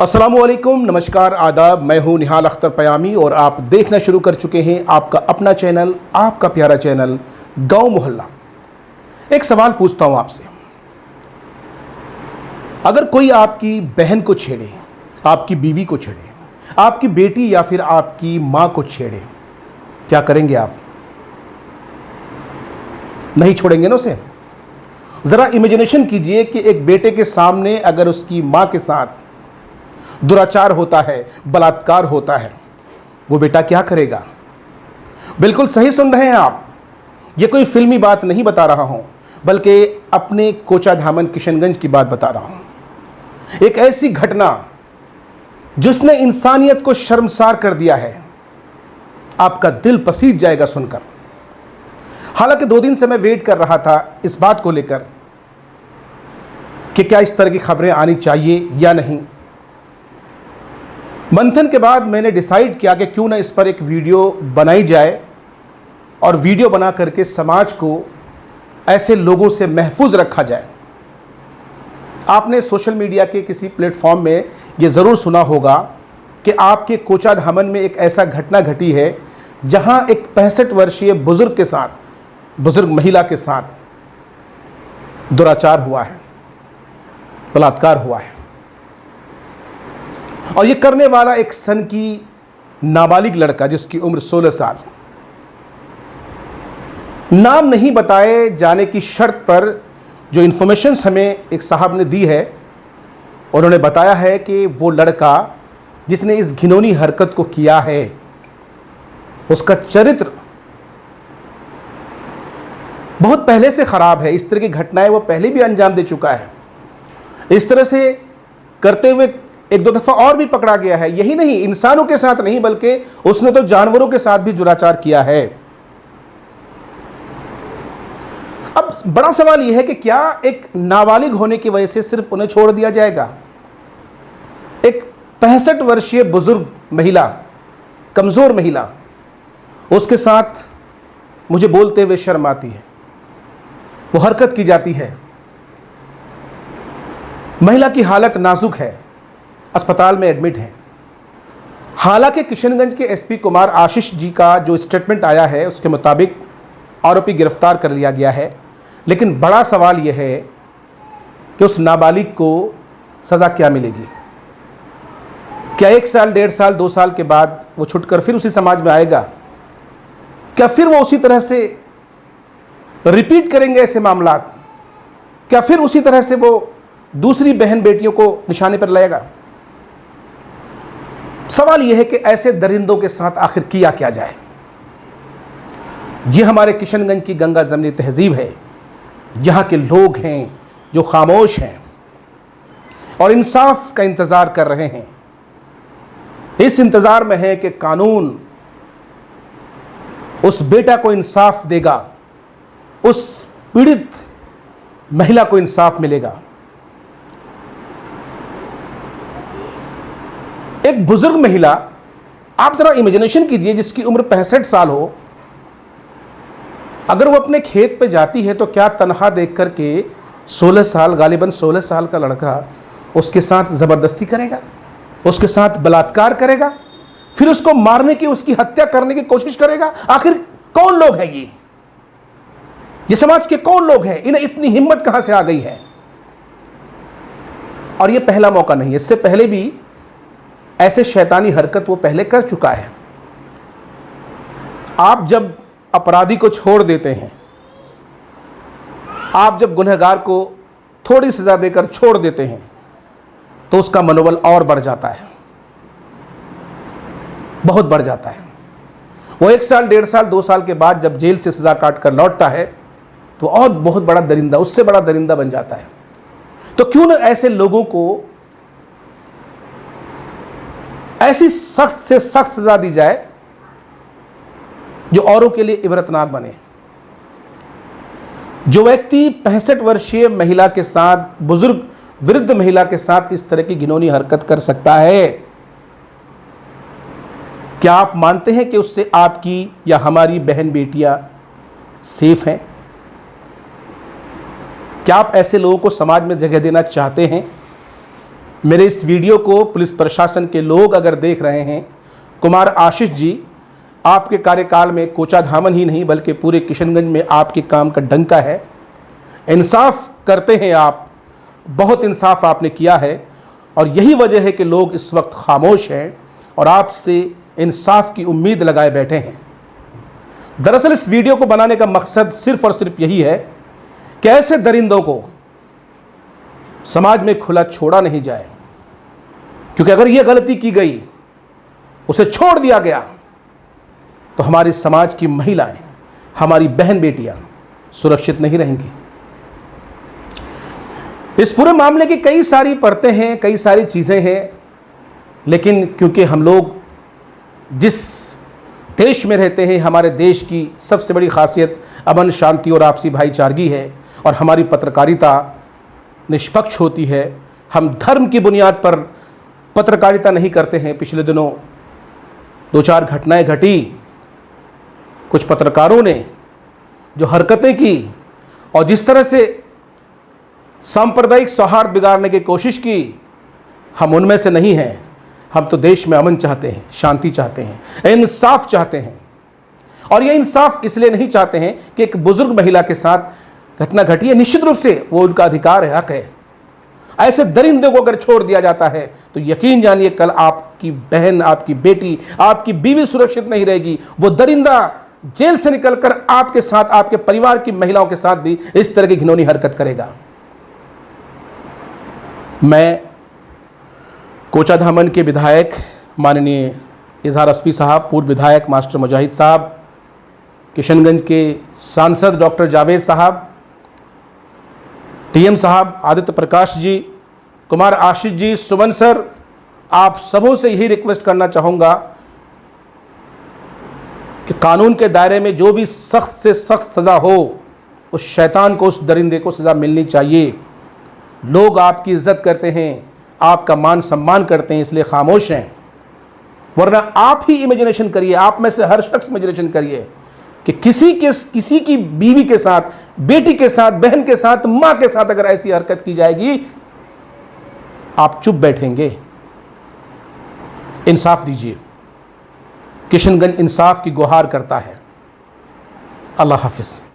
अस्सलामुअलैकुम, नमस्कार, आदाब। मैं हूं निहाल अख्तर पयामी और आप देखना शुरू कर चुके हैं आपका अपना चैनल, आपका प्यारा चैनल गांव मोहल्ला। एक सवाल पूछता हूं आपसे, अगर कोई आपकी बहन को छेड़े, आपकी बीवी को छेड़े, आपकी बेटी या फिर आपकी मां को छेड़े, क्या करेंगे आप? नहीं छोड़ेंगे ना उसे। ज़रा इमेजिनेशन कीजिए कि एक बेटे के सामने अगर उसकी मां के साथ दुराचार होता है, बलात्कार होता है, वो बेटा क्या करेगा? बिल्कुल सही सुन रहे हैं आप। ये कोई फिल्मी बात नहीं बता रहा हूं, बल्कि अपने कोचाधामन किशनगंज की बात बता रहा हूं। एक ऐसी घटना जिसने इंसानियत को शर्मसार कर दिया है। आपका दिल पसीज जाएगा सुनकर। हालांकि 2 दिन से मैं वेट कर रहा था इस बात को लेकर कि क्या इस तरह की खबरें आनी चाहिए या नहीं। मंथन के बाद मैंने डिसाइड किया कि क्यों ना इस पर एक वीडियो बनाई जाए और वीडियो बना करके समाज को ऐसे लोगों से महफूज रखा जाए। आपने सोशल मीडिया के किसी प्लेटफॉर्म में ये ज़रूर सुना होगा कि आपके कोचाधामन में एक ऐसा घटना घटी है जहां एक 65 वर्षीय बुजुर्ग के साथ, बुजुर्ग महिला के साथ दुराचार हुआ है, बलात्कार हुआ है। और ये करने वाला एक सन की नाबालिग लड़का जिसकी उम्र 16 साल। नाम नहीं बताए जाने की शर्त पर जो इन्फॉर्मेशंस हमें एक साहब ने दी है, उन्होंने बताया है कि वो लड़का जिसने इस घिनौनी हरकत को किया है, उसका चरित्र बहुत पहले से खराब है। इस तरह की घटनाएं वो पहले भी अंजाम दे चुका है। इस तरह से करते हुए 1-2 दफा और भी पकड़ा गया है। यही नहीं, इंसानों के साथ नहीं बल्कि उसने तो जानवरों के साथ भी दुराचार किया है। अब बड़ा सवाल यह है कि क्या एक नाबालिग होने की वजह से सिर्फ उन्हें छोड़ दिया जाएगा? एक 65 वर्षीय बुजुर्ग महिला, कमजोर महिला, उसके साथ मुझे बोलते हुए शर्म आती है, वो हरकत की जाती है। महिला की हालत नाजुक है, अस्पताल में एडमिट है। हालांकि किशनगंज के एसपी कुमार आशीष जी का जो स्टेटमेंट आया है उसके मुताबिक आरोपी गिरफ्तार कर लिया गया है। लेकिन बड़ा सवाल यह है कि उस नाबालिग को सज़ा क्या मिलेगी? क्या 1 साल, 1.5 साल, 2 साल के बाद वो छुटकर फिर उसी समाज में आएगा? क्या फिर वो उसी तरह से रिपीट करेंगे ऐसे मामलात? क्या फिर उसी तरह से वो दूसरी बहन बेटियों को निशाने पर लाएगा? सवाल यह है कि ऐसे दरिंदों के साथ आखिर किया क्या जाए। यह हमारे किशनगंज की गंगा जमनी तहजीब है। यहाँ के लोग हैं जो खामोश हैं और इंसाफ का इंतज़ार कर रहे हैं। इस इंतज़ार में है कि कानून उस बेटा को इंसाफ देगा, उस पीड़ित महिला को इंसाफ मिलेगा। एक बुजुर्ग महिला, आप जरा इमेजिनेशन कीजिए, जिसकी उम्र 65 साल हो, अगर वो अपने खेत पे जाती है तो क्या तनख्वाह देख करके 16 साल, गालिबन 16 साल का लड़का उसके साथ ज़बरदस्ती करेगा, उसके साथ बलात्कार करेगा, फिर उसको मारने की, उसकी हत्या करने की कोशिश करेगा? आखिर कौन लोग हैं ये समाज के कौन लोग हैं? इन्हें इतनी हिम्मत कहां से आ गई है? और ये पहला मौका नहीं है, इससे पहले भी ऐसे शैतानी हरकत वो पहले कर चुका है। आप जब अपराधी को छोड़ देते हैं, आप जब गुनहगार को थोड़ी सजा देकर छोड़ देते हैं, तो उसका मनोबल और बढ़ जाता है, बहुत बढ़ जाता है। वो 1 साल, 1.5 साल, 2 साल के बाद जब जेल से सजा काट कर लौटता है तो और बहुत बड़ा दरिंदा, उससे बड़ा दरिंदा बन जाता है। तो क्यों ना ऐसे लोगों को ऐसी सख्त से सख्त सजा दी जाए जो औरों के लिए इबरतनाक बने। जो व्यक्ति 65 वर्षीय महिला के साथ, बुजुर्ग वृद्ध महिला के साथ इस तरह की घिनौनी हरकत कर सकता है, क्या आप मानते हैं कि उससे आपकी या हमारी बहन बेटियां सेफ हैं? क्या आप ऐसे लोगों को समाज में जगह देना चाहते हैं? मेरे इस वीडियो को पुलिस प्रशासन के लोग अगर देख रहे हैं, कुमार आशीष जी, आपके कार्यकाल में कोचाधामन ही नहीं बल्कि पूरे किशनगंज में आपके काम का डंका है। इंसाफ करते हैं आप, बहुत इंसाफ आपने किया है और यही वजह है कि लोग इस वक्त खामोश हैं और आपसे इंसाफ की उम्मीद लगाए बैठे हैं। दरअसल इस वीडियो को बनाने का मकसद सिर्फ और सिर्फ यही है कि ऐसे दरिंदों को समाज में खुला छोड़ा नहीं जाए, क्योंकि अगर यह गलती की गई, उसे छोड़ दिया गया, तो हमारे समाज की महिलाएं, हमारी बहन बेटियां सुरक्षित नहीं रहेंगी। इस पूरे मामले की कई सारी परतें हैं, कई सारी चीज़ें हैं, लेकिन क्योंकि हम लोग जिस देश में रहते हैं, हमारे देश की सबसे बड़ी खासियत अमन, शांति और आपसी भाईचारगी है और हमारी पत्रकारिता निष्पक्ष होती है। हम धर्म की बुनियाद पर पत्रकारिता नहीं करते हैं। पिछले दिनों 2-4 घटनाएं घटी, कुछ पत्रकारों ने जो हरकतें की और जिस तरह से सांप्रदायिक सौहार्द बिगाड़ने की कोशिश की, हम उनमें से नहीं हैं। हम तो देश में अमन चाहते हैं, शांति चाहते हैं, इंसाफ चाहते हैं। और ये इंसाफ इसलिए नहीं चाहते हैं कि एक बुजुर्ग महिला के साथ घटना घटी है, निश्चित रूप से वो उनका अधिकार है, हक है। ऐसे दरिंदे को अगर छोड़ दिया जाता है तो यकीन जानिए कल आपकी बहन, आपकी बेटी, आपकी बीवी सुरक्षित नहीं रहेगी। वो दरिंदा जेल से निकलकर आपके साथ, आपके परिवार की महिलाओं के साथ भी इस तरह की घिनौनी हरकत करेगा। मैं कोचाधामन के विधायक माननीय इजहार अस्पी साहब, पूर्व विधायक मास्टर मुजाहिद साहब, किशनगंज के सांसद डॉक्टर जावेद साहब, टीएम साहब, आदित्य प्रकाश जी, कुमार आशीष जी, सुमन सर, आप सबों से यही रिक्वेस्ट करना चाहूँगा कि कानून के दायरे में जो भी सख्त से सख्त सज़ा हो, उस शैतान को, उस दरिंदे को सज़ा मिलनी चाहिए। लोग आपकी इज्जत करते हैं, आपका मान सम्मान करते हैं, इसलिए खामोश हैं। वरना आप ही इमेजिनेशन करिए, आप में से हर शख्स इमेजिनेशन करिए कि किसी की बीवी के साथ, बेटी के साथ, बहन के साथ, मां के साथ अगर ऐसी हरकत की जाएगी, आप चुप बैठेंगे? इंसाफ दीजिए। किशनगंज इंसाफ की गुहार करता है। अल्लाह हाफिज।